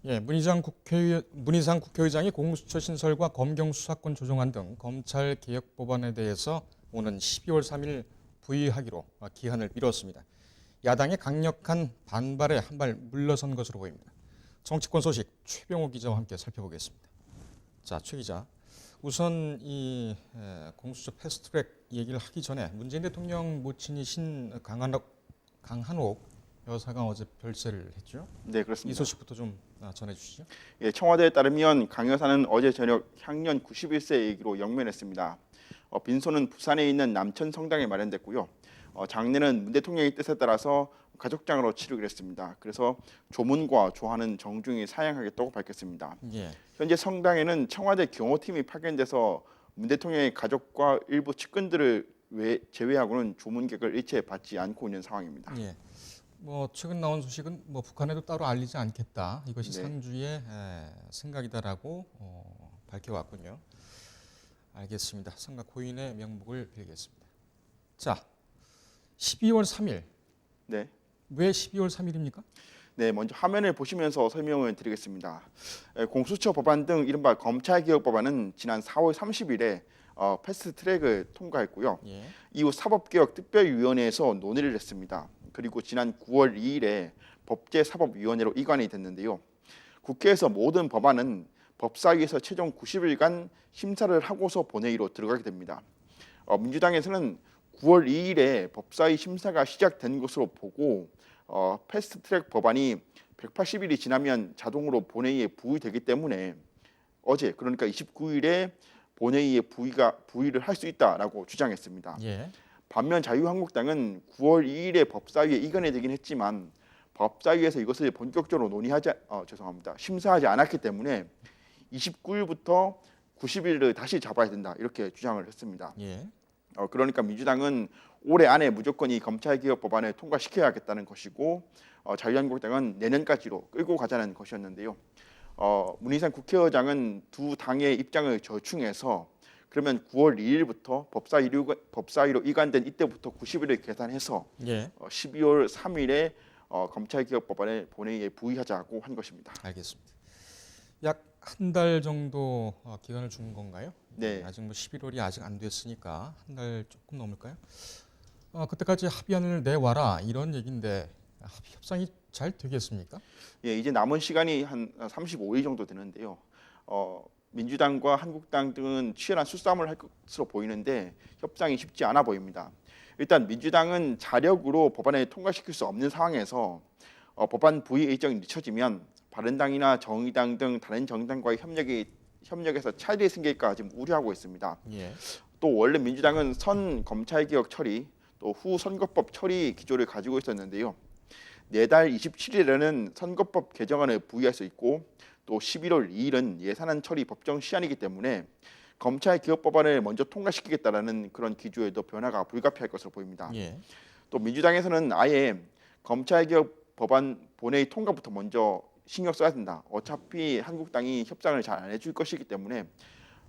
예, 문희상 국회의장이 공수처 신설과 검경 수사권 조정안 등 검찰 개혁 법안에 대해서 오는 12월 3일 부의하기로 기한을 미뤘습니다. 야당의 강력한 반발에 한 발 물러선 것으로 보입니다. 정치권 소식 최병호 기자와 함께 살펴보겠습니다. 자, 최 기자. 우선 이 공수처 패스트트랙 얘기를 하기 전에 문재인 대통령 모친이신 강한옥 여사가 어제 별세를 했죠. 네, 이 그렇습니다. 소식부터 좀 전해주시죠. 예, 청와대에 따르면 강 여사는 어제 저녁 향년 91세 얘기로 영면했습니다. 빈소는 부산에 있는 남천 성당에 마련됐고요. 장례는 문 대통령의 뜻에 따라서 가족장으로 치르기로 했습니다. 그래서 조문과 조화는 정중히 사양하겠다고 밝혔습니다. 예, 현재 성당에는 청와대 경호팀이 파견돼서 문 대통령의 가족과 일부 측근들을 제외하고는 조문객을 일체 받지 않고 있는 상황입니다. 예. 뭐 최근 나온 소식은 뭐 북한에도 따로 알리지 않겠다. 이것이 네. 상주의 생각이다라고 밝혀왔군요. 알겠습니다. 성가 고인의 명복을 빌겠습니다. 자, 12월 3일. 네. 왜 12월 3일입니까? 네, 먼저 화면을 보시면서 설명을 드리겠습니다. 공수처 법안 등 이른바 검찰개혁 법안은 지난 4월 30일에 패스트트랙을 통과했고요. 예. 이후 사법개혁 특별위원회에서 논의를 했습니다. 그리고 지난 9월 2일에 법제사법위원회로 이관이 됐는데요. 국회에서 모든 법안은 법사위에서 최종 90일간 심사를 하고서 본회의로 들어가게 됩니다. 민주당에서는 9월 2일에 법사위 심사가 시작된 것으로 보고 패스트트랙 법안이 180일이 지나면 자동으로 본회의에 부의되기 때문에 어제 그러니까 29일에 본회의에 부의를 할 수 있다라고 주장했습니다. 예. 반면 자유한국당은 9월 2일에 법사위에 이관이 되긴 했지만 법사위에서 이것을 본격적으로 심사하지 않았기 때문에 29일부터 90일을 다시 잡아야 된다 이렇게 주장을 했습니다. 예. 그러니까 민주당은 올해 안에 무조건 이 검찰개혁 법안을 통과시켜야겠다는 것이고 자유한국당은 내년까지로 끌고 가자는 것이었는데요. 문희상 국회의장은 두 당의 입장을 절충해서 그러면 9월 2일부터 법사위로 이관된 이때부터 90일을 계산해서 예. 12월 3일에 검찰개혁 법안을 본회의에 부의하자고 한 것입니다. 알겠습니다. 약 한 달 정도 기간을 준 건가요? 네. 아직 뭐 11월이 아직 안 됐으니까 한 달 조금 넘을까요? 그때까지 합의안을 내와라 이런 얘기인데 협상이 잘 되겠습니까? 예, 이제 남은 시간이 한 35일 정도 되는데요. 민주당과 한국당 등은 치열한 수싸움을 할 것으로 보이는데 협상이 쉽지 않아 보입니다. 일단 민주당은 자력으로 법안을 통과시킬 수 없는 상황에서 법안 부의 일정이 늦춰지면 바른당이나 정의당 등 다른 정당과의 협력에서 차질이 생길까 지금 우려하고 있습니다. 예. 또 원래 민주당은 선 검찰개혁 처리, 또 후 선거법 처리 기조를 가지고 있었는데요. 내달 27일에는 선거법 개정안을 부의할 수 있고 또 11월 2일은 예산안 처리 법정 시한이기 때문에 검찰개혁 법안을 먼저 통과시키겠다라는 그런 기조에도 변화가 불가피할 것으로 보입니다. 예. 또 민주당에서는 아예 검찰개혁 법안 본회의 통과부터 먼저 신경 써야 된다. 어차피 한국당이 협상을 잘 안 해줄 것이기 때문에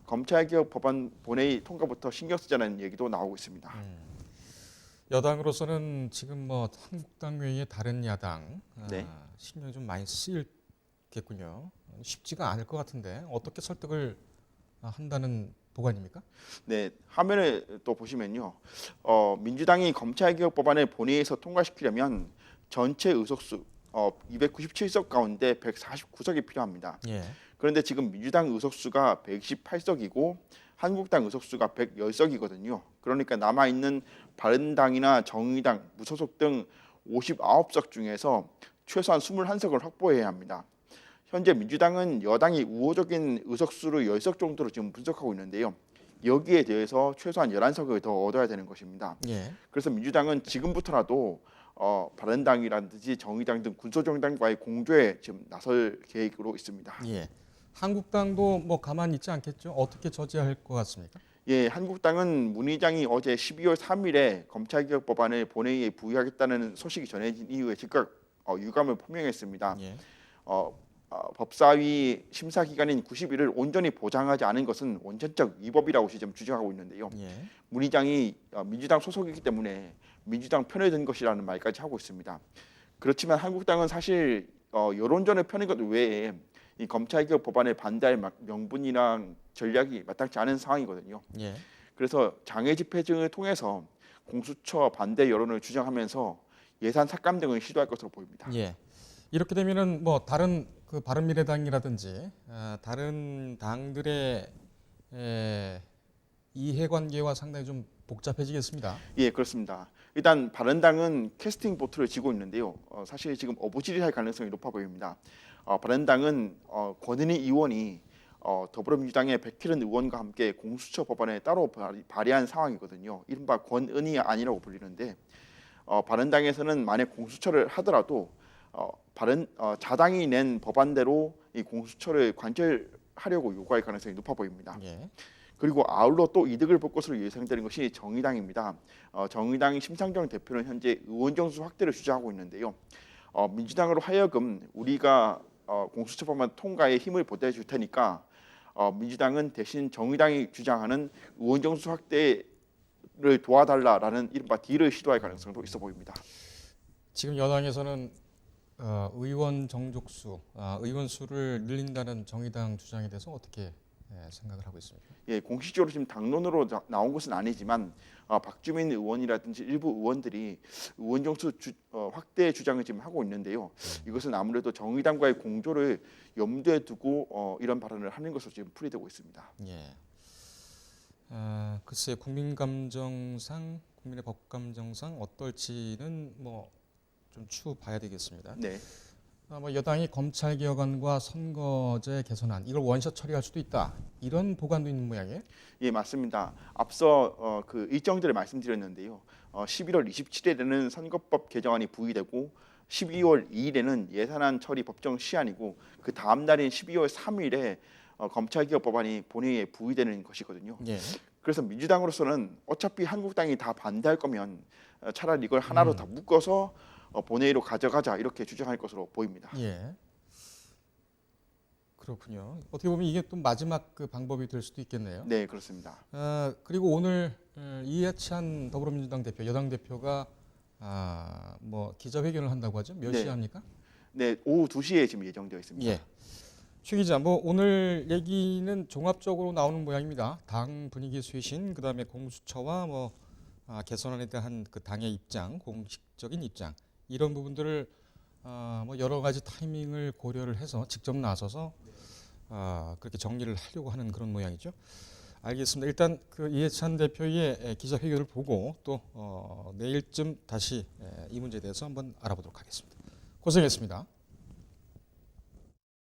검찰개혁 법안 본회의 통과부터 신경 쓰자는 얘기도 나오고 있습니다. 여당으로서는 지금 뭐 한국당 외에 다른 야당 네. 신경이 좀 많이 쓰이겠군요. 쉽지가 않을 것 같은데 어떻게 설득을 한다는 보관입니까? 네, 화면을 또 보시면요. 민주당이 검찰개혁 법안을 본회의에서 통과시키려면 전체 의석수 297석 가운데 149석이 필요합니다. 예. 그런데 지금 민주당 의석수가 128석이고 한국당 의석수가 110석이거든요. 그러니까 남아있는 바른당이나 정의당, 무소속 등 59석 중에서 최소한 21석을 확보해야 합니다. 현재 민주당은 여당이 우호적인 의석수를 10석 정도로 지금 분석하고 있는데요. 여기에 대해서 최소한 11석을 더 얻어야 되는 것입니다. 예. 그래서 민주당은 지금부터라도 바른당이라든지 정의당 등 군소정당과의 공조에 지금 나설 계획으로 있습니다. 예. 한국당도 뭐 가만히 있지 않겠죠? 어떻게 저지할 것 같습니까? 예, 한국당은 문 의장이 어제 12월 3일에 검찰개혁 법안을 본회의에 부의하겠다는 소식이 전해진 이후에 즉각 유감을 표명했습니다. 예. 법사위 심사 기간인 90일을 온전히 보장하지 않은 것은 원천적 위법이라고 지금 주장하고 있는데요. 예. 문 의장이 민주당 소속이기 때문에 민주당 편에 든 것이라는 말까지 하고 있습니다. 그렇지만 한국당은 사실 여론전을 펴는 것 외에 이 검찰개혁 법안에 반대할 명분이랑 전략이 마땅치 않은 상황이거든요. 예. 그래서 장외 집회 등을 통해서 공수처 반대 여론을 주장하면서 예산 삭감 등을 시도할 것으로 보입니다. 예. 이렇게 되면은 뭐 다른 그 바른미래당이라든지 다른 당들의 이해관계와 상당히 좀 복잡해지겠습니다. 예, 그렇습니다. 일단 바른당은 캐스팅 보트를 쥐고 있는데요. 사실 지금 어부지리할 가능성이 높아 보입니다. 바른당은 권은희 의원이 더불어민주당의 백혜련 의원과 함께 공수처 법안에 따로 발의한 상황이거든요. 이른바 권은희 안이라고 불리는데 바른당에서는 만약 공수처를 하더라도 자당이 낸 법안대로 이 공수처를 관철하려고 요구할 가능성이 높아 보입니다. 예. 그리고 아울러 또 이득을 볼 것으로 예상되는 것이 정의당입니다. 정의당 심상정 대표는 현재 의원 정수 확대를 주장하고 있는데요. 민주당으로 하여금 우리가 공수처 법안 통과에 힘을 보태줄 테니까 민주당은 대신 정의당이 주장하는 의원 정수 확대를 도와달라라는 이른바 딜을 시도할 가능성도 있어 보입니다. 지금 여당에서는 의원 정족수, 의원 수를 늘린다는 정의당 주장에 대해서 어떻게 생각을 하고 있습니까? 예, 공식적으로 지금 당론으로 나온 것은 아니지만 박주민 의원이라든지 일부 의원들이 의원 정수 확대 주장을 지금 하고 있는데요. 이것은 아무래도 정의당과의 공조를 염두에 두고 이런 발언을 하는 것으로 지금 풀이되고 있습니다. 예. 글쎄 국민 감정상, 국민의 법 감정상 어떨지는 뭐 좀 추후 봐야 되겠습니다. 네. 뭐 여당이 검찰 개혁안과 선거제 개선안 이걸 원샷 처리할 수도 있다. 이런 보관도 있는 모양이에요. 예, 맞습니다. 앞서 그 일정들을 말씀드렸는데요. 11월 27일에는 선거법 개정안이 부의되고 12월 2일에는 예산안 처리 법정 시한이고 그 다음 날인 12월 3일에 검찰개혁 법안이 본회의에 부의되는 것이거든요. 예. 그래서 민주당으로서는 어차피 한국당이 다 반대할 거면 차라리 이걸 하나로 다 묶어서 본회의로 가져가자 이렇게 주장할 것으로 보입니다. 예. 그렇군요. 어떻게 보면 이게 또 마지막 그 방법이 될 수도 있겠네요. 네, 그렇습니다. 그리고 오늘 이해찬 더불어민주당 대표, 여당 대표가 뭐 기자회견을 한다고 하죠. 몇 네. 시에 합니까? 네, 오후 2시에 지금 예정되어 있습니다. 예. 최 기자, 뭐 오늘 얘기는 종합적으로 나오는 모양입니다. 당 분위기 쇄신, 그다음에 공수처와 뭐 개선안에 대한 그 당의 입장, 공식적인 입장 이런 부분들을 뭐 여러 가지 타이밍을 고려를 해서 직접 나서서 그렇게 정리를 하려고 하는 그런 모양이죠. 알겠습니다. 일단 그 이해찬 대표의 기자회견을 보고 또 내일쯤 다시 이 문제에 대해서 한번 알아보도록 하겠습니다. 고생했습니다.